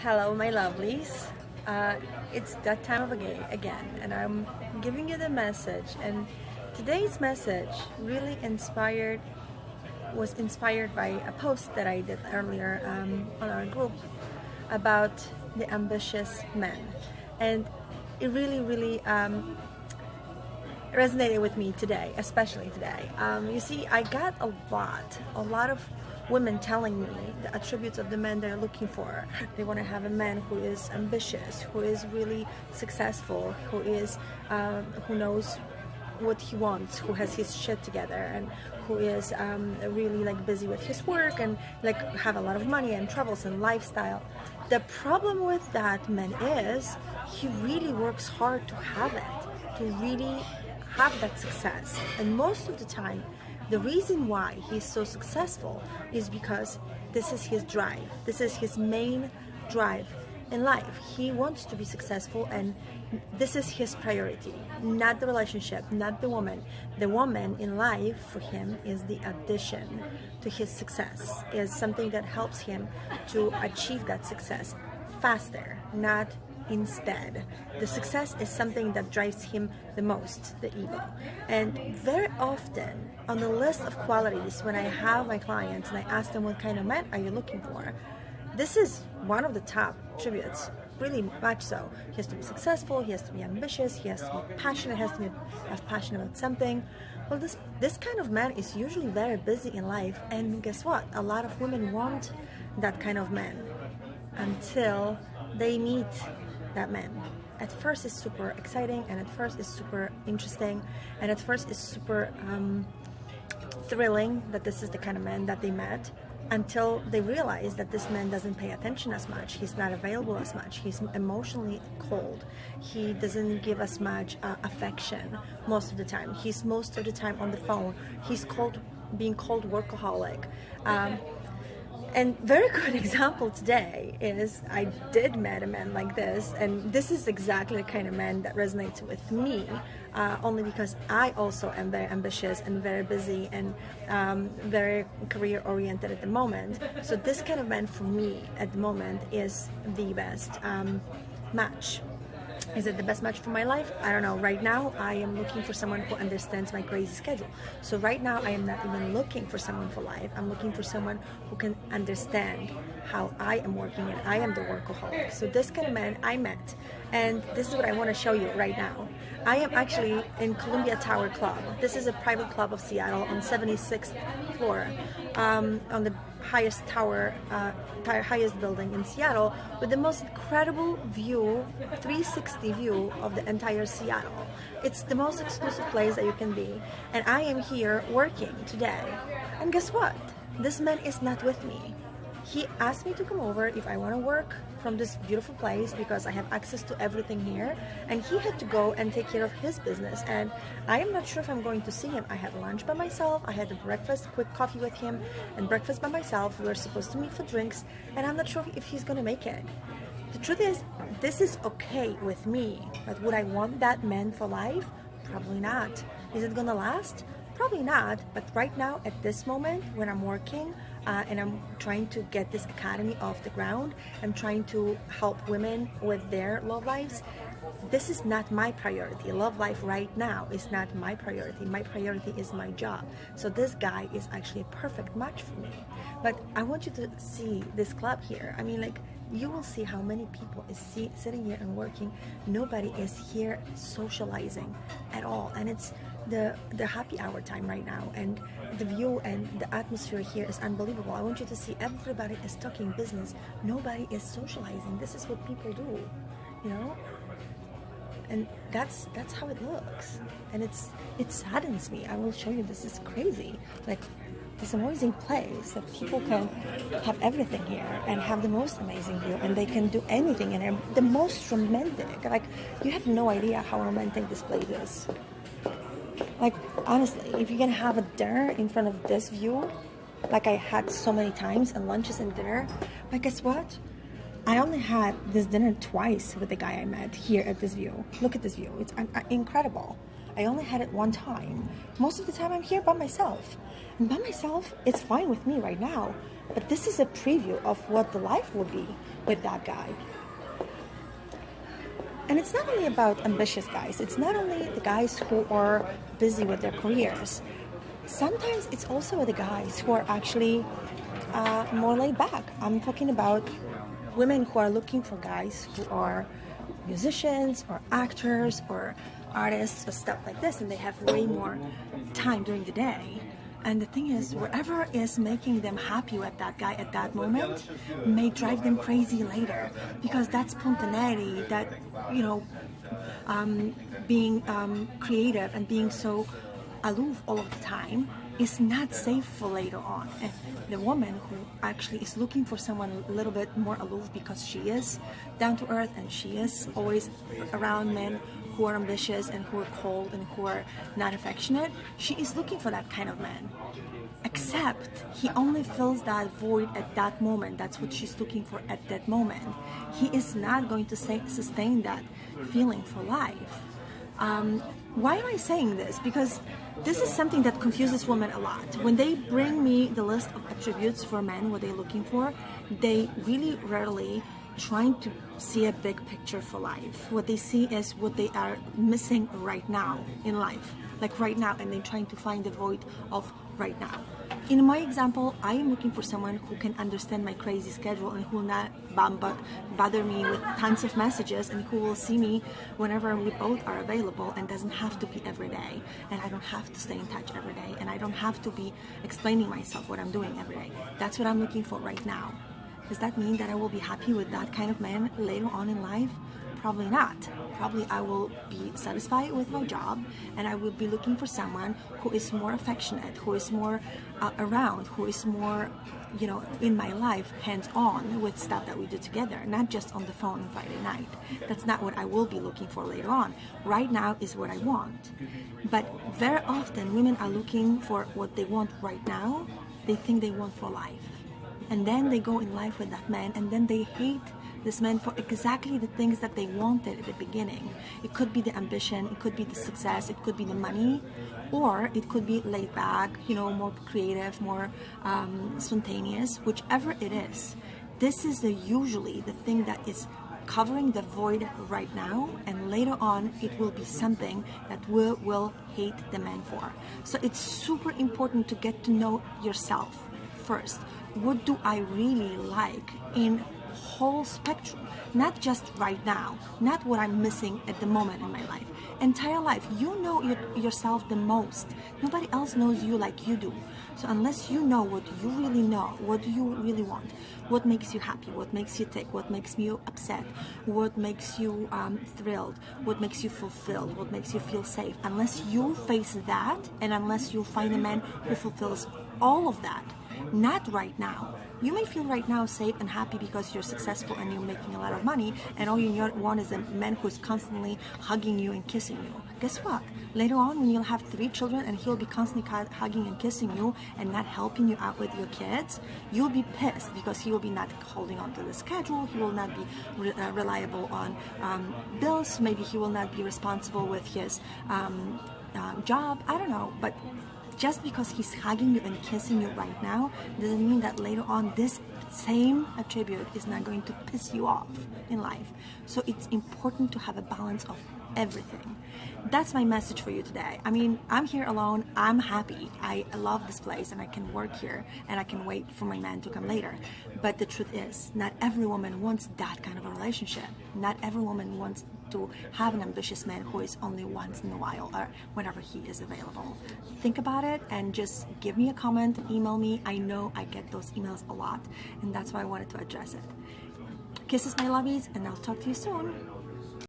Hello, my lovelies. It's that time of the day again, and I'm giving you the message. And today's message really was inspired by a post that I did earlier on our group about the ambitious men, and it really resonated with me today, especially today. You see, I got a lot of women telling me the attributes of the men they're looking for. They want to have a man who is ambitious, who is really successful, who knows what he wants, who has his shit together, and who is really like busy with his work and like have a lot of money and travels and lifestyle. The problem with that man is he really works hard to have it, to really have that success. And most of the time, the reason why he's so successful is because this is his drive. This is his main drive in life. He wants to be successful, and this is his priority, not the relationship, not the woman. The woman in life for him is the addition to his success, is something that helps him to achieve that success faster, not instead. The success is something that drives him the most, the ego. And very often on the list of qualities when I have my clients and I ask them what kind of man are you looking for, this is one of the top attributes, really much so. He has to be successful, he has to be ambitious, he has to be passionate, he has to have passion about something. Well, this kind of man is usually very busy in life, and guess what? A lot of women want that kind of man until they meet that man. At first it's super exciting, and at first it's super interesting, and at first it's super thrilling that this is the kind of man that they met, until they realize that this man doesn't pay attention as much, he's not available as much, he's emotionally cold, he doesn't give as much affection most of the time, he's most of the time on the phone, he's being called workaholic. And very good example today is I did meet a man like this, and this is exactly the kind of man that resonates with me, only because I also am very ambitious and very busy and very career oriented at the moment. So this kind of man for me at the moment is the best match. Is it the best match for my life? I don't know. Right now, I am looking for someone who understands my crazy schedule. So right now, I am not even looking for someone for life. I'm looking for someone who can understand how I am working, and I am the workaholic. So this kind of man I met, and this is what I want to show you right now. I am actually in Columbia Tower Club. This is a private club of Seattle on 76th floor, on the highest tower, highest building in Seattle, with the most incredible view, 360 view of the entire Seattle. It's the most exclusive place that you can be, and I am here working today. And guess what? This man is not with me. He asked me to come over if I want to work from this beautiful place because I have access to everything here, and he had to go and take care of his business, and I am not sure if I'm going to see him. I had lunch by myself, I had a breakfast, quick coffee with him, and breakfast by myself. We were supposed to meet for drinks, and I'm not sure if he's going to make it. The truth is, this is okay with me, but would I want that man for life? Probably not. Is it going to last? Probably not, but right now at this moment when I'm working and I'm trying to get this academy off the ground, I'm trying to help women with their love lives, this is not my priority. Love life right now is not my priority. My priority is my job. So this guy is actually a perfect match for me. But I want you to see this club here. I mean, like, you will see how many people is sitting here and working. Nobody is here socializing at all, and it's the happy hour time right now, and the view and the atmosphere here is unbelievable. I want you to see everybody is talking business. Nobody is socializing. This is what people do, you know, and that's how it looks, and it saddens me. I will show you. This is crazy. Like, this amazing place that people can have everything here and have the most amazing view, and they can do anything, and they're the most romantic. Like, you have no idea how romantic this place is. Like, honestly, if you can have a dinner in front of this view, like I had so many times, and lunches and dinner, but guess what? I only had this dinner twice with the guy I met here at this view. Look at this view. It's incredible. I only had it one time. Most of the time I'm here by myself. And by myself, it's fine with me right now. But this is a preview of what the life will be with that guy. And it's not only about ambitious guys. It's not only the guys who are busy with their careers. Sometimes it's also the guys who are actually more laid back. I'm talking about women who are looking for guys who are musicians or actors or artists or stuff like this, and they have way more time during the day. And the thing is, whatever is making them happy with that guy at that moment may drive them crazy later, because that spontaneity, that, you know, being creative and being so aloof all of the time is not safe for later on. And the woman who actually is looking for someone a little bit more aloof because she is down to earth and she is always around men who are ambitious and who are cold and who are not affectionate, she is looking for that kind of man. Except he only fills that void at that moment. That's what she's looking for at that moment. He is not going to sustain that feeling for life. Why am I saying this? Because this is something that confuses women a lot. When they bring me the list of attributes for men, what they're looking for, they really rarely trying to see a big picture for life. What they see is what they are missing right now in life, like right now, and they're trying to find the void of right now. In my example, I am looking for someone who can understand my crazy schedule and who will not bother me with tons of messages, and who will see me whenever we both are available, and doesn't have to be every day, and I don't have to stay in touch every day, and I don't have to be explaining myself what I'm doing every day. That's what I'm looking for right now. Does that mean that I will be happy with that kind of man later on in life? Probably not. Probably I will be satisfied with my job, and I will be looking for someone who is more affectionate, who is more around, who is more, you know, in my life, hands-on with stuff that we do together, not just on the phone on Friday night. That's not what I will be looking for later on. Right now is what I want. But very often women are looking for what they want right now, they think they want for life. And then they go in life with that man, and then they hate this man for exactly the things that they wanted at the beginning. It could be the ambition, it could be the success, it could be the money, or it could be laid back, you know, more creative, more spontaneous, whichever it is. This is usually the thing that is covering the void right now, and later on it will be something that we will hate the man for. So it's super important to get to know yourself first. What do I really like in whole spectrum, not just right now, not what I'm missing at the moment in my life, entire life. You know yourself the most. Nobody else knows you like you do. So unless you know what you really know, what do you really want, what makes you happy, what makes you tick, what makes you upset, what makes you thrilled, what makes you fulfilled, what makes you feel safe, unless you face that, and unless you find a man who fulfills all of that, not right now. You may feel right now safe and happy because you're successful and you're making a lot of money, and all you want is a man who's constantly hugging you and kissing you. Guess what? Later on, when you'll have 3 children and he'll be constantly hugging and kissing you and not helping you out with your kids, you'll be pissed because he will be not holding on to the schedule, he will not be reliable on bills, maybe he will not be responsible with his job, I don't know, but just because he's hugging you and kissing you right now doesn't mean that later on this same attribute is not going to piss you off in life. So it's important to have a balance of everything. That's my message for you today. I mean, I'm here alone, I'm happy, I love this place and I can work here and I can wait for my man to come later. But the truth is, not every woman wants that kind of a relationship. Not every woman wants to have an ambitious man who is only once in a while or whenever he is available. Think about it and just give me a comment, email me. I know I get those emails a lot, and that's why I wanted to address it. Kisses, my lovies, and I'll talk to you soon.